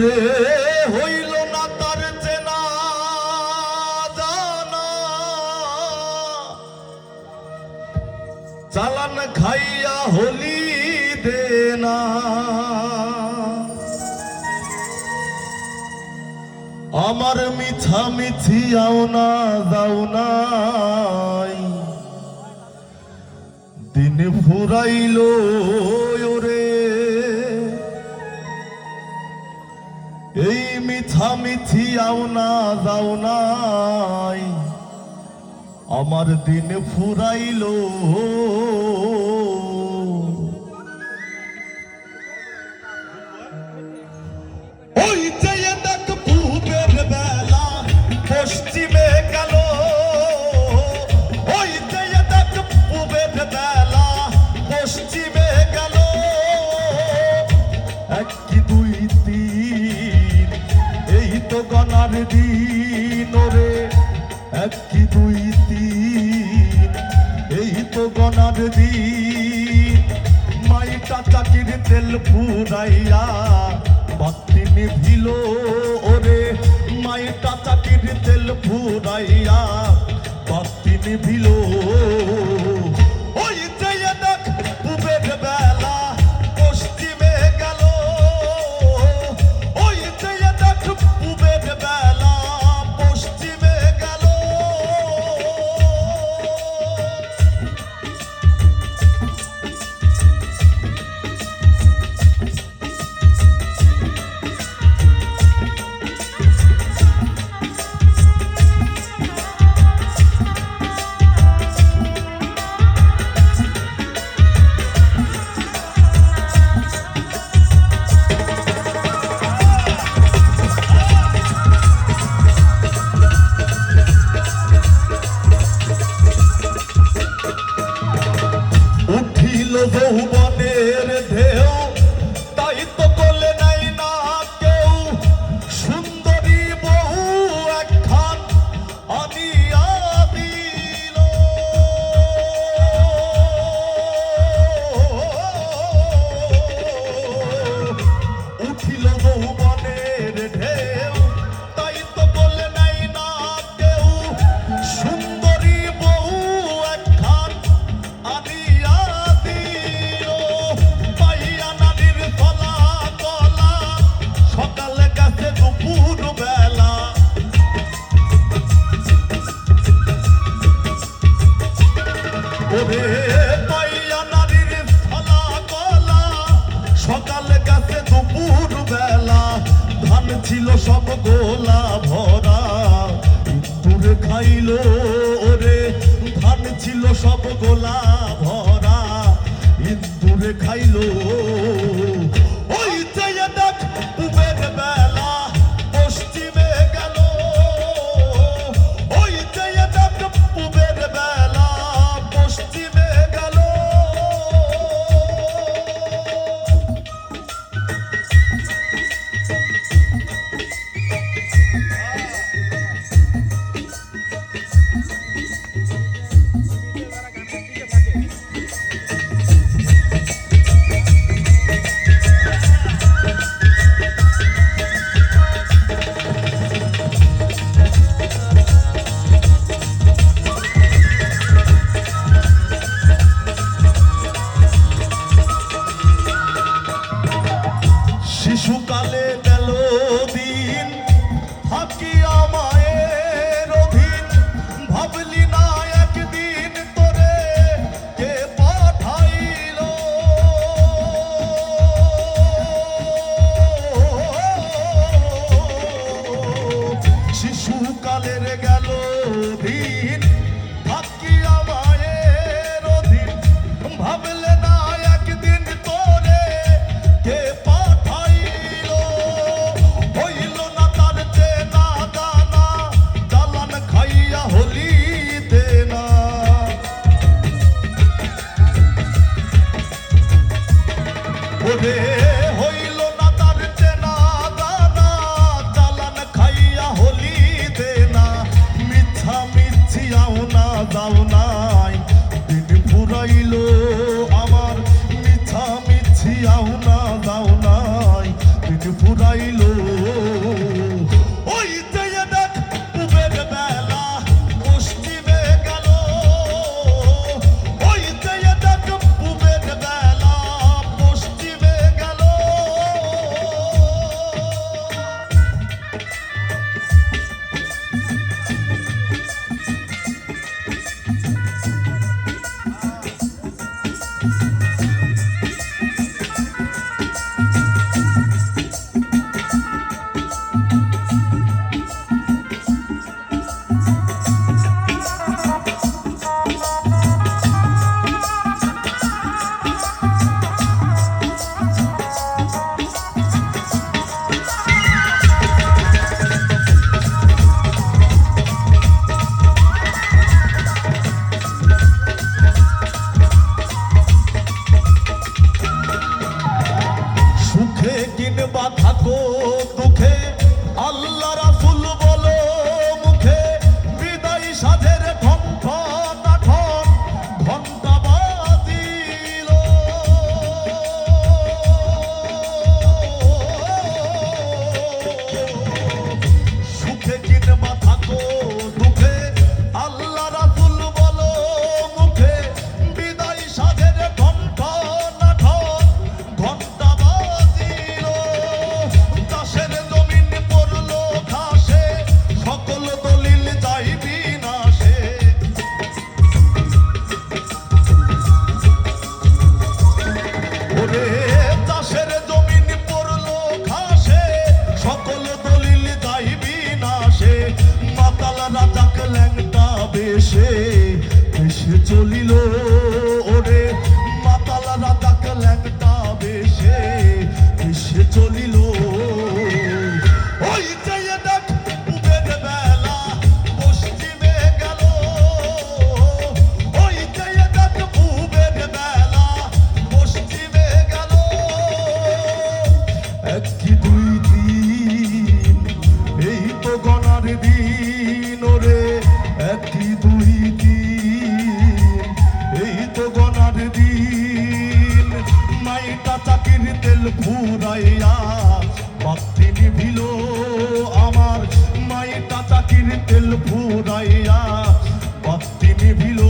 ওরে হইল না তার চেনা জানা, চালান খাইয়া হলি দেনা। আমার মিছামিছি আও না যাও নাই, দিন ফুরাইল ওরে। এই মিছামিছি আও না যাও নাই, আমার দিন ফুরাইল। ওই যে দেখ পূবের বেলা পশ্চিমে গেল, ওই যে দেখ পূবের বেলা পশ্চিমে গেল। এক কি দুই তিন এই তো গনার দিন ওরে, এক কি দুই তিন এই তো গনার দিন। মাইটা চাকির তেল ফুরাইয়া বাতি নিভিল ওরে, মাইটা চাকির তেল ফুরাইয়া বাতি নিভিল। ওই যে দেখ পূবের বেলা পশ্চিমে গেল, ওই যে দেখ পূবের বেলা পশ্চিমে গেল। যৌবনের ঢেউ তাই তো বলে নাই না কেউ, সুন্দরী বহু একখান আনিয়া দিল। উঠিল যৌবনের ঢেউ তাই তো বলে নাই না কেউ, সুন্দরী বহু একখান আনিয়া সকালে গেছে দুপুর বেলা। ওরে পাইয়া নারীর ফলা কলা, সকালে গেছে দুপুর বেলা। ধান ছিল সব গোলা ভরা ইঁদুরে খাইল ওরে, ধান ছিল সব গোলা ভরা ইঁদুরে খাইল। ওই যে দেখ পূবের বেলা পশ্চিমে গেল, ওই যে দেখ পূবের বেলা পশ্চিমে গেল। শিশুকালে গেল দিন থাকিয়া মায়ের অধীন, ভাবলি না একদিন তোরে কে পাঠাইল। শিশুকালের গেল দিন থাকিয়া মায়ের অধীন, ভাবলে না একদিন তোরে কে পাঠাইল। হইল না তার চেনা জানা, চালান খাইয়া হলি দেনা। ওরে হইল না তার চেনা জানা, চালান খাইয়া হলি দেনা। মিথ্যা মিথ্যি আও না যাও নাই, দিন ফুরাইল আমার। মিথ্যা মিথ্যি আও না যাও নাই, দিন ফুরাইল। সুখে কিংবা থাকো দুঃখে আল্লাহ রাসূল বলো মুখে, বিদায় সাধের কণ্ঠ তখন ঘণ্টা বাজিল। সুখে কিংবা থাকো দুঃখে আল্লাহ রাসূল বলো মুখে, বিদায় সাধের কণ্ঠ তখন ঘণ্টা বাজিল। দাসের জমিন পড়লো ঘাসে, সকল দলিল যাই বিনাশে। ওরে দাসের জমিন পড়লো ঘাসে, সকল দলিল যাই বিনাশে। মাতাল রাজাক ল্যাংটা বেশে বেশে চলিল। ওরে মাতাল রাজাক ল্যাংটা বেশে বেশে চলিল। ওই যে দেখ পুবের বেলা পশ্চিমে গেল, ওই যে দেখ পুবের বেলা পশ্চিমে গেল। এক কি দুই দিন এই তো গণার দিন। ওরে এক কি দুই দিন এই তো গণার দিন। মাইটা চাকির তেল ফুরাইয়া বাতি নিভিল আমার, মাইটা চাকির তেল ফুরাইয়া বাতি নিভিল।